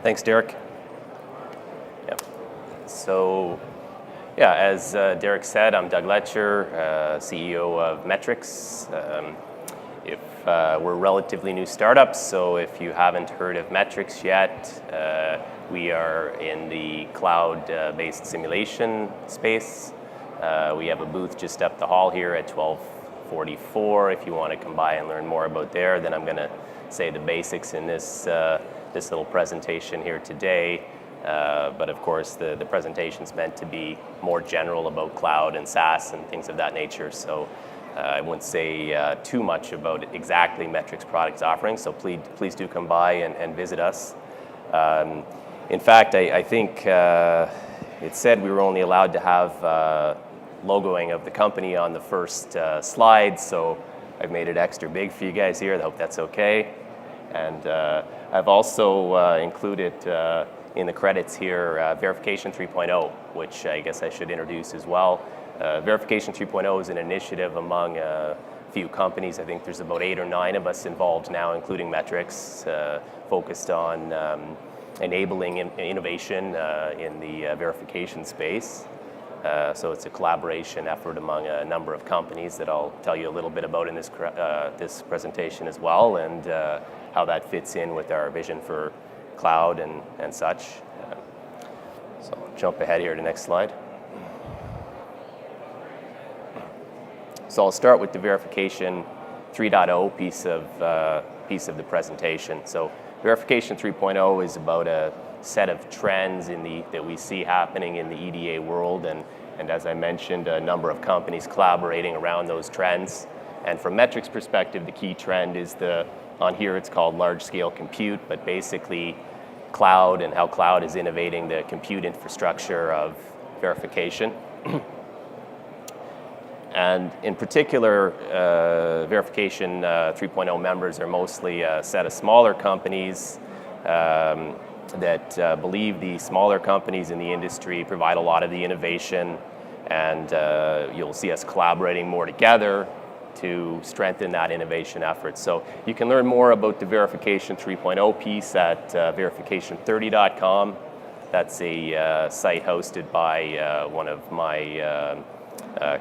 Thanks, Derek. Yep. So, yeah, as Derek said, I'm Doug Letcher, CEO of Metrics. We're a relatively new startup, so if you haven't heard of Metrics yet, we are in the cloud-based simulation space. We have a booth just up the hall here at 1244. If you want to come by and learn more about there, then I'm going to say the basics in this little presentation here today. But of course, the presentation's meant to be more general about cloud and SaaS and things of that nature. So I wouldn't say too much about exactly Metrics products offerings. So please do come by and visit us. In fact, I think it said we were only allowed to have logoing of the company on the first slide. So I've made it extra big for you guys here. I hope that's okay. And I've also included in the credits here Verification 3.0, which I guess I should introduce as well. Verification 3.0 is an initiative among a few companies. I think there's about 8 or 9 of us involved now, including Metrics, focused on enabling innovation in the verification space. So it's a collaboration effort among a number of companies that I'll tell you a little bit about in this presentation as well, and how that fits in with our vision for cloud and such. So I'll jump ahead here to the next slide. So I'll start with the Verification 3.0 piece of the presentation. So Verification 3.0 is about a set of trends that we see happening in the EDA world, and as I mentioned, a number of companies collaborating around those trends. And from Metrics' perspective, the key trend is on here it's called large-scale compute, but basically cloud and how cloud is innovating the compute infrastructure of verification. And in particular, Verification 3.0 members are mostly a set of smaller companies that believe the smaller companies in the industry provide a lot of the innovation, and you'll see us collaborating more together to strengthen that innovation effort. So you can learn more about the Verification 3.0 piece at verification30.com. That's a site hosted by one of my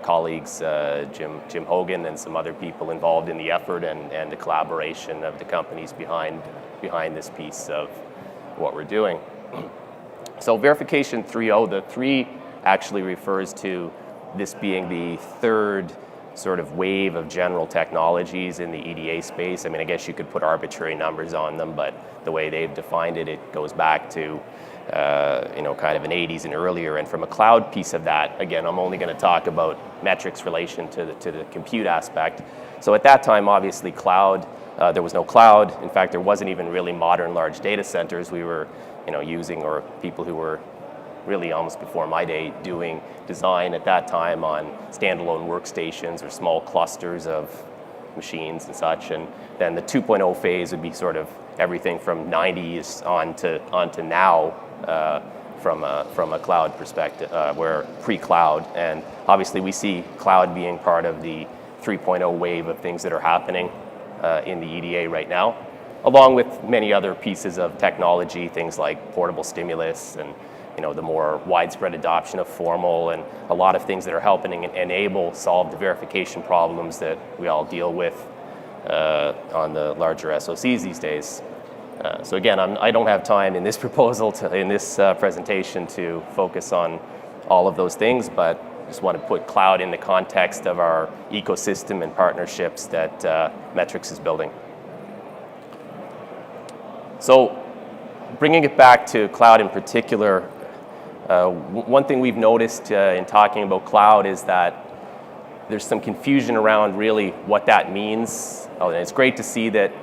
colleagues, Jim Hogan, and some other people involved in the effort and the collaboration of the companies behind this piece of what we're doing. So Verification 3.0, the 3 actually refers to this being the third sort of wave of general technologies in the EDA space. I mean, I guess you could put arbitrary numbers on them, but the way they've defined it, it goes back to kind of an 80s and earlier. And from a cloud piece of that, again, I'm only going to talk about Metrics' relation to the compute aspect. So at that time, obviously, cloud, there was no cloud. In fact, there wasn't even really modern large data centers. We were, using, or people who were really almost before my day doing design at that time on standalone workstations or small clusters of machines and such. And then the 2.0 phase would be sort of everything from 90s on to now from a cloud perspective, where pre-cloud. And obviously we see cloud being part of the 3.0 wave of things that are happening in the EDA right now, along with many other pieces of technology, things like portable stimulus and the more widespread adoption of formal, and a lot of things that are helping solve the verification problems that we all deal with on the larger SoCs these days. So again, I don't have time in this presentation to focus on all of those things, but just want to put cloud in the context of our ecosystem and partnerships that Metrics is building. So bringing it back to cloud in particular, one thing we've noticed in talking about cloud is that there's some confusion around really what that means. And it's great to see that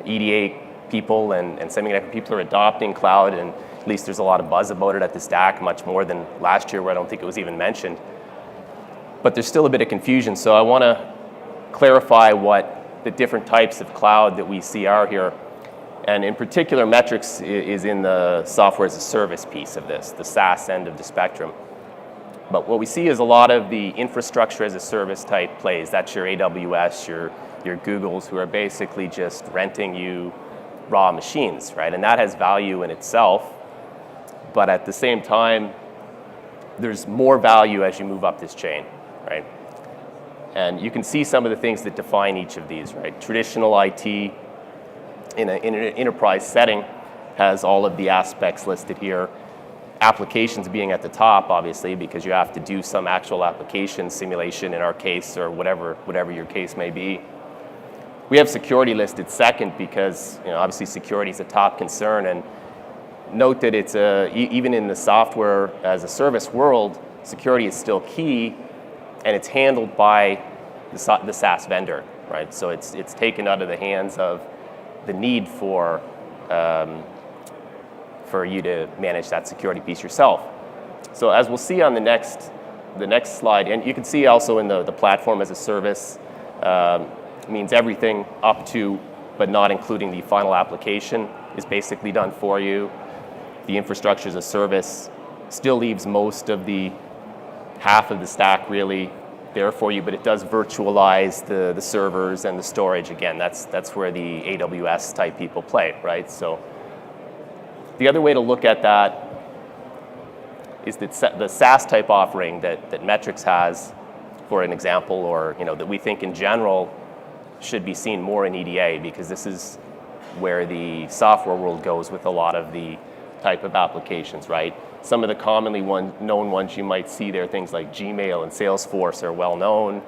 EDA people and semiconductor people are adopting cloud, and at least there's a lot of buzz about it at this DAC, much more than last year where I don't think it was even mentioned. But there's still a bit of confusion, so I want to clarify what the different types of cloud that we see are here. And in particular, Metrics is in the software as a service piece of this, the SaaS end of the spectrum. But what we see is a lot of the infrastructure as a service type plays. That's your AWS, your Googles, who are basically just renting you raw machines, right? And that has value in itself, but at the same time, there's more value as you move up this chain, right? And you can see some of the things that define each of these, right? Traditional IT in an enterprise setting has all of the aspects listed here. Applications being at the top, obviously, because you have to do some actual application simulation in our case, or whatever your case may be. We have security listed second because, obviously security is a top concern, and note that it's even in the software as a service world, security is still key, and it's handled by the SaaS vendor, right? So it's taken out of the hands of the need for you to manage that security piece yourself. So as we'll see on the next slide, and you can see also in the platform as a service, means everything up to, but not including the final application, is basically done for you. The infrastructure as a service still leaves most of the half of the stack really there for you, but it does virtualize the servers and the storage. Again, that's where the AWS type people play, right? So the other way to look at that is that the SaaS type offering that Metrics has, for an example, or that we think in general should be seen more in EDA, because this is where the software world goes with a lot of the type of applications, right? Some of the commonly known ones you might see there, things like Gmail and Salesforce, are well known,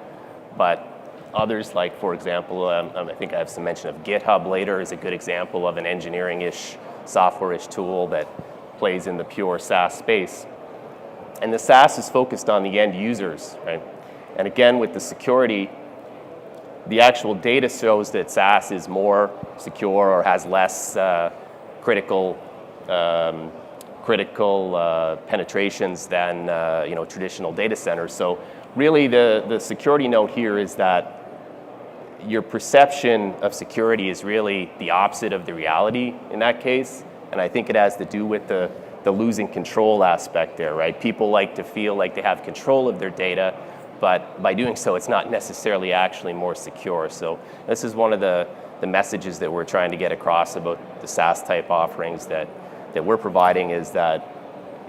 but others, like, for example, I think I have some mention of GitHub later, is a good example of an engineering-ish, software-ish tool that plays in the pure SaaS space. And the SaaS is focused on the end users, right? And again, with the security, the actual data shows that SaaS is more secure or has less critical penetrations than traditional data centers. So really the security note here is that your perception of security is really the opposite of the reality in that case. And I think it has to do with the losing control aspect there, right? People like to feel like they have control of their data, but by doing so, it's not necessarily actually more secure. So this is one of the messages that we're trying to get across about the SaaS type offerings that we're providing, is that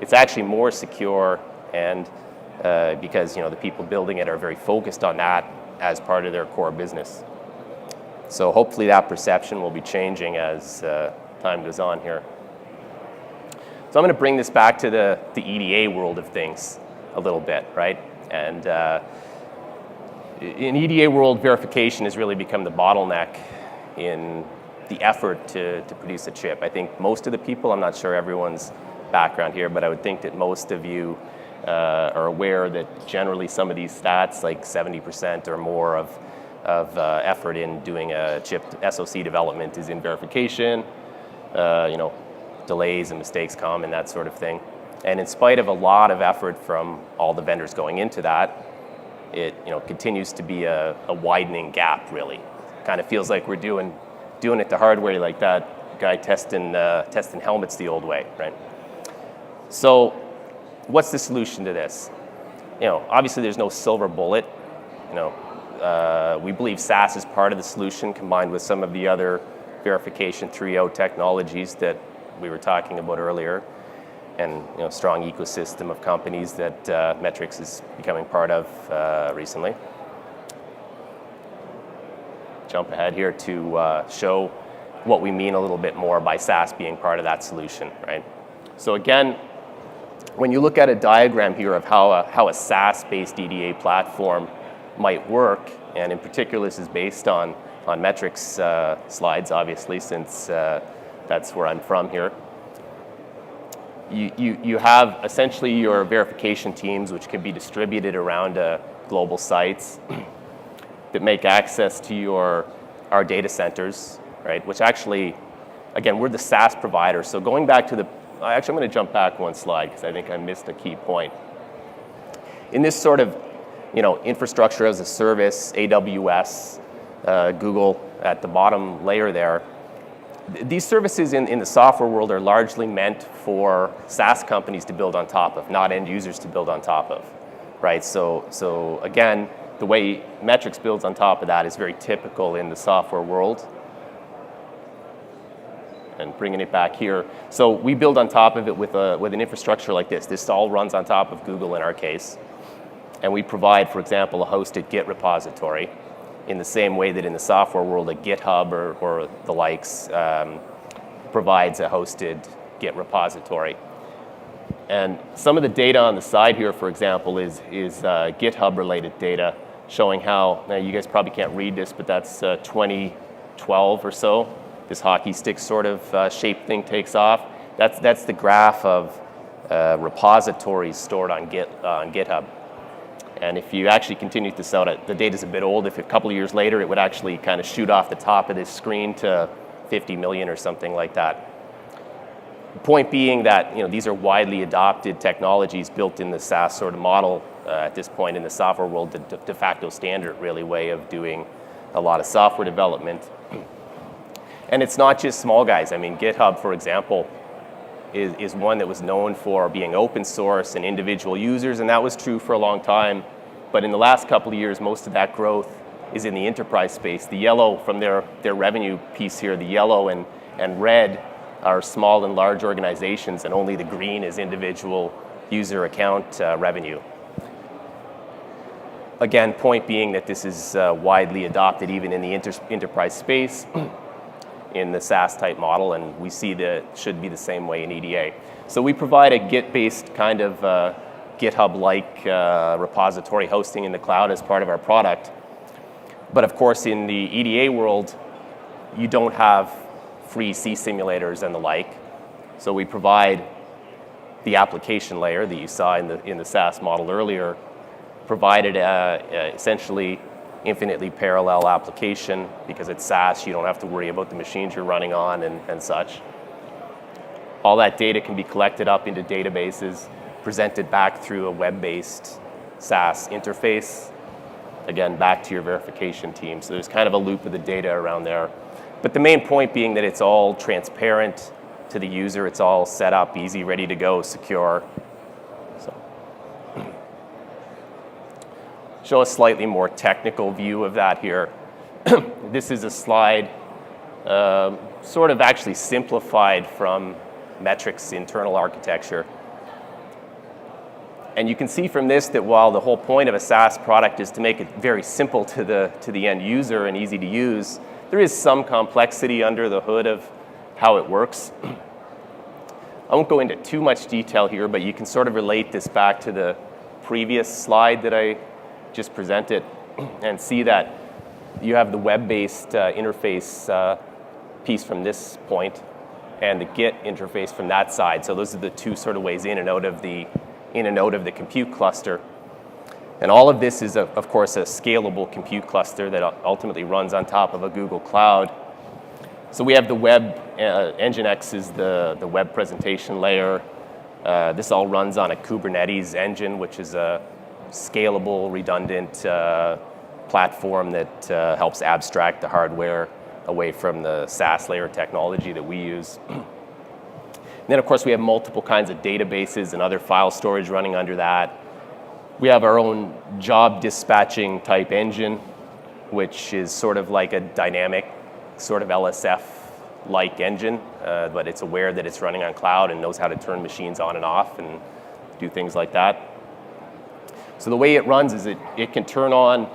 it's actually more secure, and because the people building it are very focused on that as part of their core business. So hopefully that perception will be changing as time goes on here. So I'm going to bring this back to the EDA world of things a little bit, right? And in EDA world, verification has really become the bottleneck in the effort to produce a chip. I think most of the people, I'm not sure everyone's background here, but I would think that most of you are aware that generally some of these stats, like 70% or more of effort in doing a chip SoC development, is in verification. Delays and mistakes come and that sort of thing. And in spite of a lot of effort from all the vendors going into that, it continues to be a widening gap, really. Kind of feels like we're doing it the hard way, like that guy testing helmets the old way, right? So what's the solution to this? Obviously there's no silver bullet. We believe SaaS is part of the solution, combined with some of the other verification 3.0 technologies that we were talking about earlier, and strong ecosystem of companies that Metrics is becoming part of recently. Jump ahead here to show what we mean a little bit more by SaaS being part of that solution, right? So again, when you look at a diagram here of how a SaaS-based EDA platform might work, and in particular this is based on Metrics slides, obviously, since that's where I'm from here. You have essentially your verification teams, which can be distributed around global sites that make access to our data centers, right? Which actually, again, we're the SaaS provider. So going back to actually I'm going to jump back one slide because I think I missed a key point. In this sort of, infrastructure as a service, AWS, Google at the bottom layer there, these services in the software world are largely meant for SaaS companies to build on top of, not end users to build on top of, right? So again, the way Metrics builds on top of that is very typical in the software world. and bringing it back here. So we build on top of it with an infrastructure like this. This all runs on top of Google in our case. And we provide, for example, a hosted Git repository in the same way that in the software world, a GitHub or the likes provides a hosted Git repository. And some of the data on the side here, for example, is GitHub-related data showing how, now you guys probably can't read this, but that's 2012 or so. This hockey stick sort of shape thing takes off. That's the graph of repositories stored on GitHub. And if you actually continue this out, the data's a bit old. If a couple of years later, it would actually kind of shoot off the top of this screen to 50 million or something like that. The point being that these are widely adopted technologies built in the SaaS sort of model at this point in the software world, the de facto standard really way of doing a lot of software development. And it's not just small guys. I mean, GitHub, for example, is one that was known for being open source and individual users, and that was true for a long time. But in the last couple of years, most of that growth is in the enterprise space. The yellow from their revenue piece here, the yellow and red are small and large organizations, and only the green is individual user account revenue. Again, point being that this is widely adopted even in the enterprise space in the SaaS type model, and we see that it should be the same way in EDA. So we provide a Git-based kind of GitHub-like repository hosting in the cloud as part of our product. But of course, in the EDA world, you don't have free C simulators and the like. So we provide the application layer that you saw in the SaaS model earlier, provided essentially infinitely parallel application. Because it's SaaS, you don't have to worry about the machines you're running on and such. All that data can be collected up into databases, presented back through a web-based SaaS interface, again, back to your verification team. So there's kind of a loop of the data around there. But the main point being that it's all transparent to the user. It's all set up, easy, ready to go, secure. So, show a slightly more technical view of that here. This is a slide sort of actually simplified from Metrics' internal architecture. And you can see from this that while the whole point of a SaaS product is to make it very simple to the end user and easy to use, there is some complexity under the hood of how it works. I won't go into too much detail here, but you can sort of relate this back to the previous slide that I just presented and see that you have the web-based interface piece from this point and the Git interface from that side. So those are the two sort of ways in and out of the compute cluster. And all of this is, of course, a scalable compute cluster that ultimately runs on top of a Google Cloud. So we have the web, Nginx is the web presentation layer. This all runs on a Kubernetes engine, which is a scalable, redundant platform that helps abstract the hardware away from the SaaS layer technology that we use. And then, of course, we have multiple kinds of databases and other file storage running under that. We have our own job dispatching type engine, which is sort of like a dynamic sort of LSF-like engine, but it's aware that it's running on cloud and knows how to turn machines on and off and do things like that. So the way it runs is it can turn on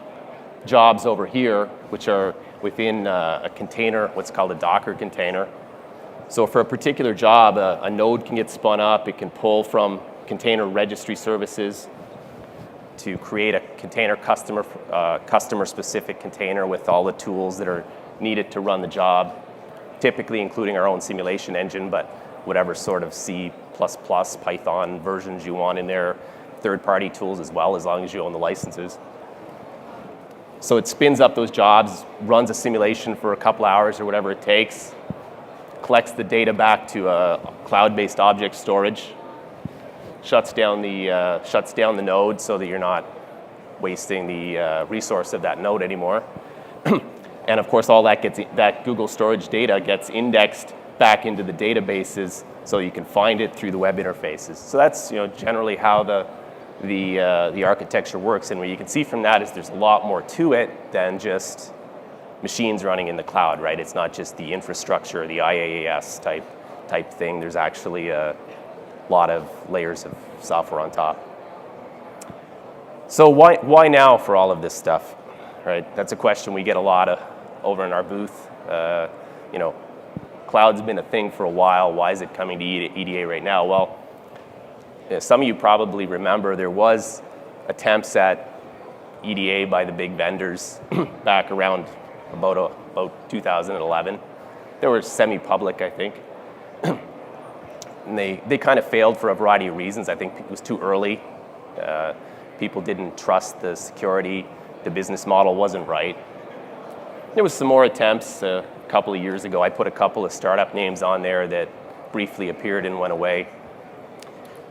jobs over here, which are within a container, what's called a Docker container. So for a particular job, a node can get spun up. It can pull from container registry services to create a container customer-specific container with all the tools that are needed to run the job, typically including our own simulation engine, but whatever sort of C++, Python versions you want in there, third-party tools as well, as long as you own the licenses. So it spins up those jobs, runs a simulation for a couple hours or whatever it takes, collects the data back to a cloud-based object storage, shuts down the node so that you're not wasting the resource of that node anymore. And of course, all that Google storage data gets indexed back into the databases so you can find it through the web interfaces. So that's generally how the architecture works. And what you can see from that is there's a lot more to it than just machines running in the cloud, right? It's not just the infrastructure, the IaaS type thing. There's actually a lot of layers of software on top. So why now for all of this stuff, right? That's a question we get a lot of over in our booth. You know, cloud's been a thing for a while. Why is it coming to EDA right now? Well, some of you probably remember there was attempts at EDA by the big vendors back around about 2011. They were semi-public, I think. And they kind of failed for a variety of reasons. I think it was too early. People didn't trust the security. The business model wasn't right. There was some more attempts a couple of years ago. I put a couple of startup names on there that briefly appeared and went away.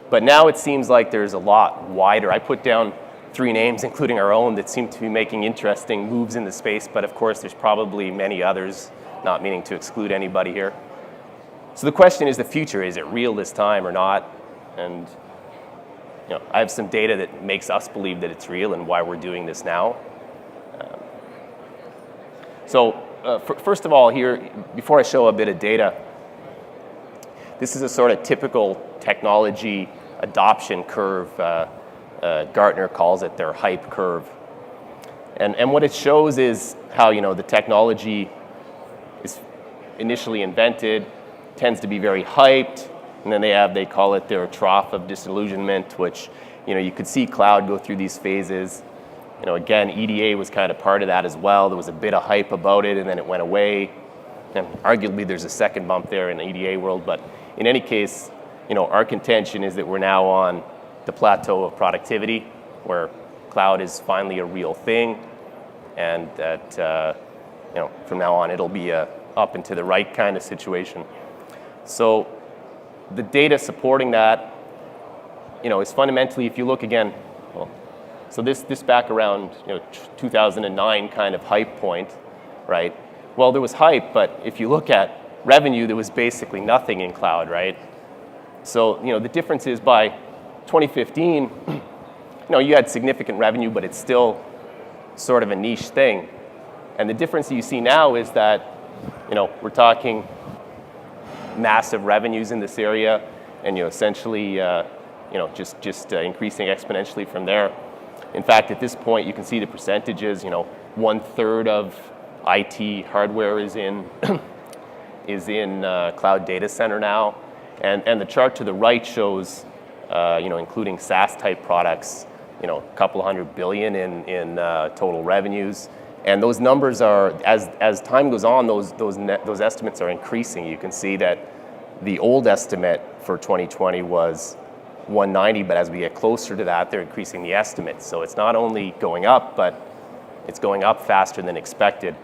But now it seems like there's a lot wider. I put down 3 names, including our own, that seem to be making interesting moves in the space. But of course, there's probably many others, not meaning to exclude anybody here. So the question is the future. Is it real this time or not? And you know, I have some data that makes us believe that it's real and why we're doing this now. First of all here, before I show a bit of data, this is a sort of typical technology adoption curve. Gartner calls it their hype curve. And what it shows is how, you know, the technology is initially invented, tends to be very hyped, and then they call it their trough of disillusionment, which, you know, you could see cloud go through these phases. You know, again, EDA was kind of part of that as well. There was a bit of hype about it, and then it went away. And arguably, there's a second bump there in the EDA world. But in any case, you know, our contention is that we're now on the plateau of productivity, where cloud is finally a real thing, and that you know, from now on, it'll be a up and to the right kind of situation. So the data supporting that, you know, is fundamentally, if you look again, well, so this back around, you know, 2009 kind of hype point, right? Well, there was hype, but if you look at revenue, there was basically nothing in cloud, right? So, you know, the difference is by 2015, you know, you had significant revenue, but it's still sort of a niche thing. And the difference that you see now is that, you know, we're talking massive revenues in this area, and, you know, essentially, you know, just increasing exponentially from there. In fact, at this point, you can see the percentages. You know, 1/3 of IT hardware is in cloud data center now, and the chart to the right shows, you know, including SaaS type products, you know, a couple $100 billion in total revenues. And those numbers are, as time goes on, those estimates are increasing. You can see that the old estimate for 2020 was 190, but as we get closer to that, they're increasing the estimates. So it's not only going up, but it's going up faster than expected,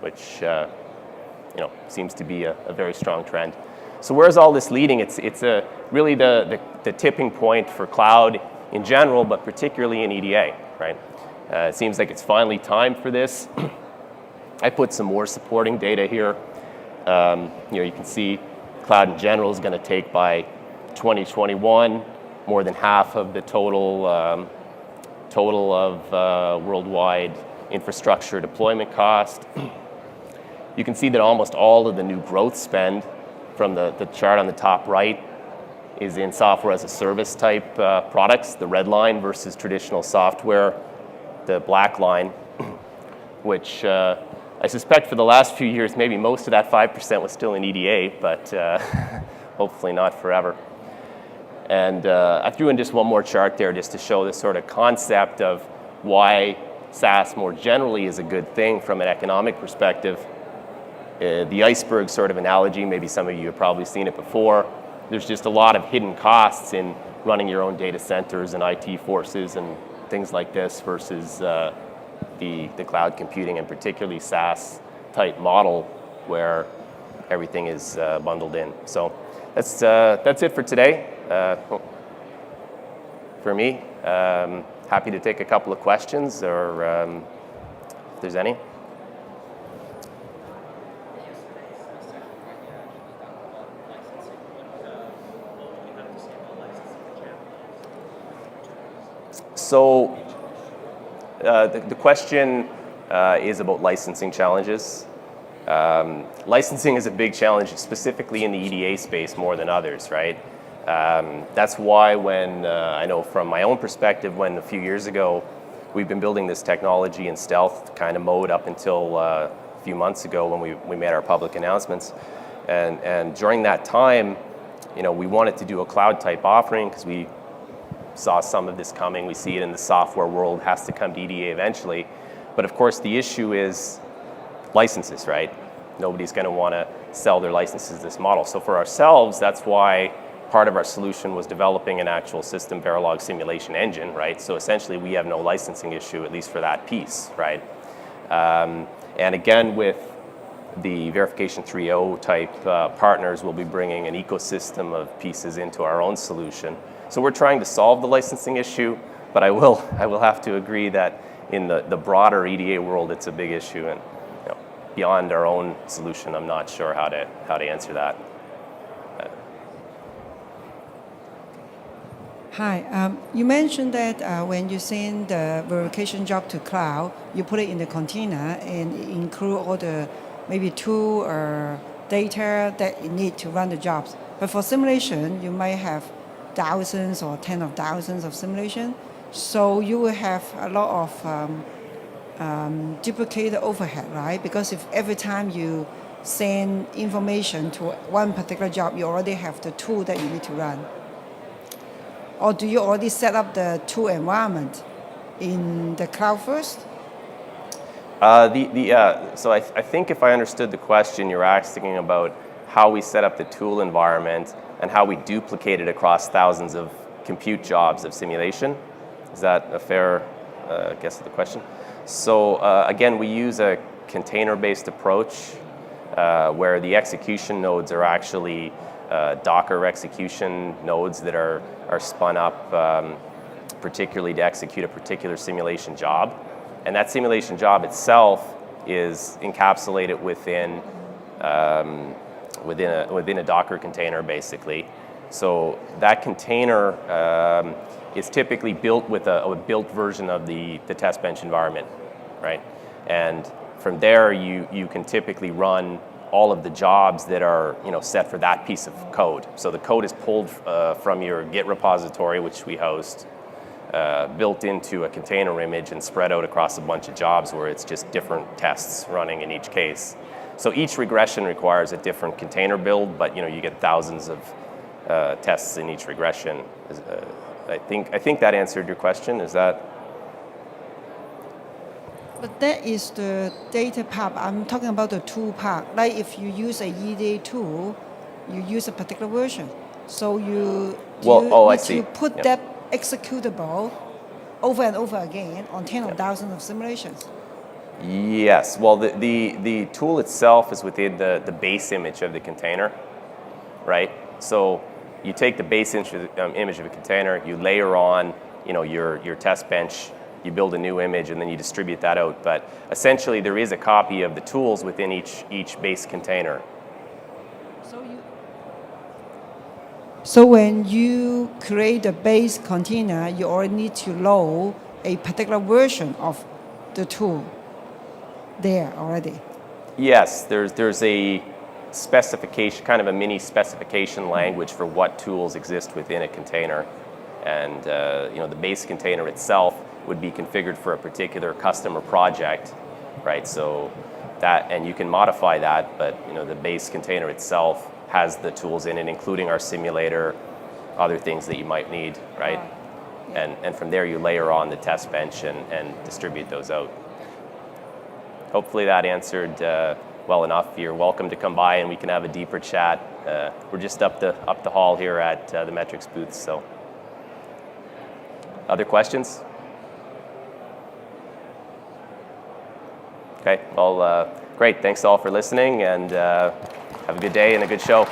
which you know, seems to be a very strong trend. So where's all this leading? It's really the tipping point for cloud in general, but particularly in EDA, right? It seems like it's finally time for this. I put some more supporting data here. You know, you can see cloud in general is going to take by 2021 more than half of the total of worldwide infrastructure deployment cost. You can see that almost all of the new growth spend from the chart on the top right is in software as a service type products, the red line, versus traditional software, the black line, which I suspect for the last few years, maybe most of that 5% was still in EDA, but hopefully not forever. And I threw in just one more chart there just to show this sort of concept of why SaaS more generally is a good thing from an economic perspective. The iceberg sort of analogy, maybe some of you have probably seen it before. There's just a lot of hidden costs in running your own data centers and IT forces and things like this versus the cloud computing, and particularly SaaS type model where everything is bundled in. So that's it for today. For me, happy to take a couple of questions, or if there's any. So the question is about licensing challenges. Licensing is a big challenge, specifically in the EDA space more than others, right? That's why when, I know from my own perspective, when a few years ago, we've been building this technology in stealth kind of mode up until a few months ago when we made our public announcements. And during that time, we wanted to do a cloud type offering because we saw some of this coming. We see it in the software world, has to come to EDA eventually. But of course, the issue is licenses, right? Nobody's going to want to sell their licenses this model. So for ourselves, that's why part of our solution was developing an actual system Verilog simulation engine, right? So essentially, we have no licensing issue, at least for that piece, right? And again, with the Verification 3.0 type partners, we'll be bringing an ecosystem of pieces into our own solution. So we're trying to solve the licensing issue, but I will have to agree that in the broader EDA world, it's a big issue, and beyond our own solution, I'm not sure how to answer that. Hi, you mentioned that when you send the verification job to cloud, you put it in the container and include all the maybe tool or data that you need to run the jobs. But for simulation, you might have thousands or tens of thousands of simulation. So you will have a lot of duplicated overhead, right? Because if every time you send information to one particular job, you already have the tool that you need to run. Or do you already set up the tool environment in the cloud first? So I think if I understood the question, you're asking about how we set up the tool environment and how we duplicate it across thousands of compute jobs of simulation. Is that a fair guess of the question? So again, we use a container-based approach where the execution nodes are actually Docker execution nodes that are spun up particularly to execute a particular simulation job. And that simulation job itself is encapsulated within a Docker container, basically. So that container is typically built with a built version of the test bench environment, right? And from there, you can typically run all of the jobs that are set for that piece of code. So the code is pulled from your Git repository, which we host, built into a container image and spread out across a bunch of jobs where it's just different tests running in each case. So each regression requires a different container build, but you get thousands of tests in each regression. I think that answered your question. Is that? But that is the data part. I'm talking about the tool part. Like if you use a EDA tool, you use a particular version. So you put that executable over and over again on tens of thousands of simulations. Yes. Well, the tool itself is within the base image of the container, right? So you take the base image of a container, you layer on your test bench, you build a new image, and then you distribute that out. But essentially, there is a copy of the tools within each base container. So when you create a base container, you already need to load a particular version of the tool there already. Yes, there's a specification, kind of a mini specification language for what tools exist within a container, and the base container itself would be configured for a particular customer project, right? So that, and you can modify that, but the base container itself has the tools in it, including our simulator, other things that you might need, right? And from there you layer on the test bench and distribute those out. Hopefully that answered well enough. You're welcome to come by and we can have a deeper chat. We're just up the hall here at the Metrics booth. So, other questions? Okay, well, great. Thanks all for listening, and have a good day and a good show.